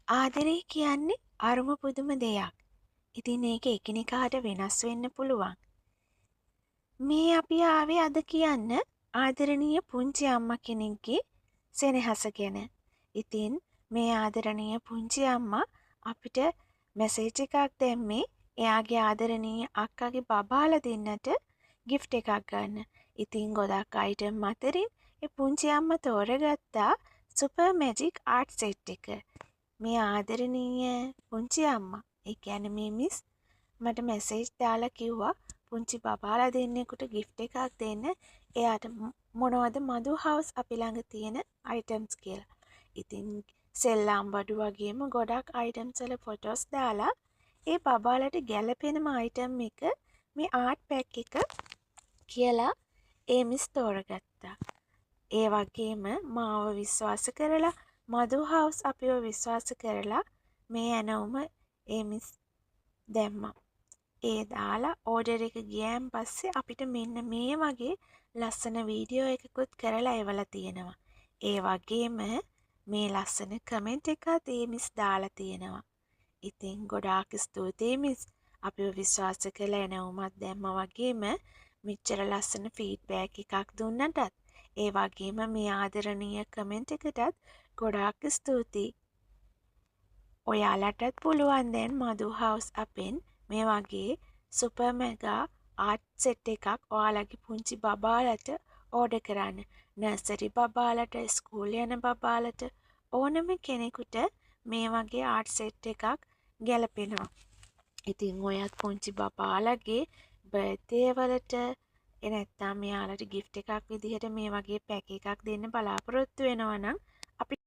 ආදරේ කියන්නේ අරුම පුදුම දෙයක්. ඉතින් ඒක එකිනෙකාට වෙනස් වෙන්න පුළුවන්. මේ අපි ආවේ අද කියන්න ආදරණීය පුංචි අම්මා කෙනෙක්ගේ සෙනෙහස ගැන. ඉතින් මේ ආදරණීය පුංචි අම්මා අපිට මැසේජ් එකක් දැම්මේ එයාගේ ආදරණීය අක්කගේ බබාලා දෙන්නට gift එකක් ගන්න. ඉතින් ගොඩක් අයිටම් අතරින් ඒ පුංචි අම්මා තෝරගත්තා සුපර් මැජික් ආර්ට් සෙට් එක. මේ ආදරණීය පුංචි අම්මා ඒ කියන්නේ මේ මිස් මට මැසේජ් දාලා කිව්වා පුංචි බබාලා දෙන්නෙකුට gift එකක් දෙන්න. එයාට මොනවද මදු හවුස් අපි ළඟ තියෙන items කියලා. ඉතින් සෙල්ලම් බඩු වගේම ගොඩක් items වල photos දාලා ඒ බබාලට ගැළපෙනම item එක මේ art pack එක කියලා ඒ මිස් තෝරගත්තා. ඒ වගේම මාව විශ්වාස කරලා මදු හවුස් අපිව විශ්වාස කරලා මේ ඇනවුම ඒ මිස් දැම්මා. ඒ දාලා ඕඩර් එක ගියන් පස්සේ අපිට මෙන්න මේ වගේ ලස්සන වීඩියෝ එකකුත් කරලා එවලා තියෙනවා. ඒ වගේම මේ ලස්සන කමෙන්ට් එකත් ඒ මිස් දාලා තියෙනවා. ඉතින් ගොඩාක් ස්තුතියි මිස්. අපිව විශ්වාස කරලා එනවුමත් දැම්මා වගේම මෙච්චර ලස්සන ෆීඩ්බැක් එකක් දුන්නටත් ඒ වගේම මේ ආදරණීය කමෙන්ට් එකටත් ගොඩාක් ස්තුතියි. ඔයාලටත් පුළුවන් දැන් මදු හවුස් අපෙන් මේ වගේ සුපර් මෙගා ආර්ට් සෙට් එකක් ඔයාලගේ පුංචි බබාලට ඕඩර් කරන්න. නර්සරි බබාලට, ස්කූල් යන බබාලට ඕනම කෙනෙකුට මේ වගේ ආර්ට් සෙට් එකක් ගැලපෙනවා. ඉතින් ඔයත් පුංචි බබාලගේ බර්ත්ඩේ වලට නැත්නම් එයාලට gift එකක් විදිහට මේ වගේ පැක් එකක් දෙන්න බලාපොරොත්තු වෙනවා නම් අපි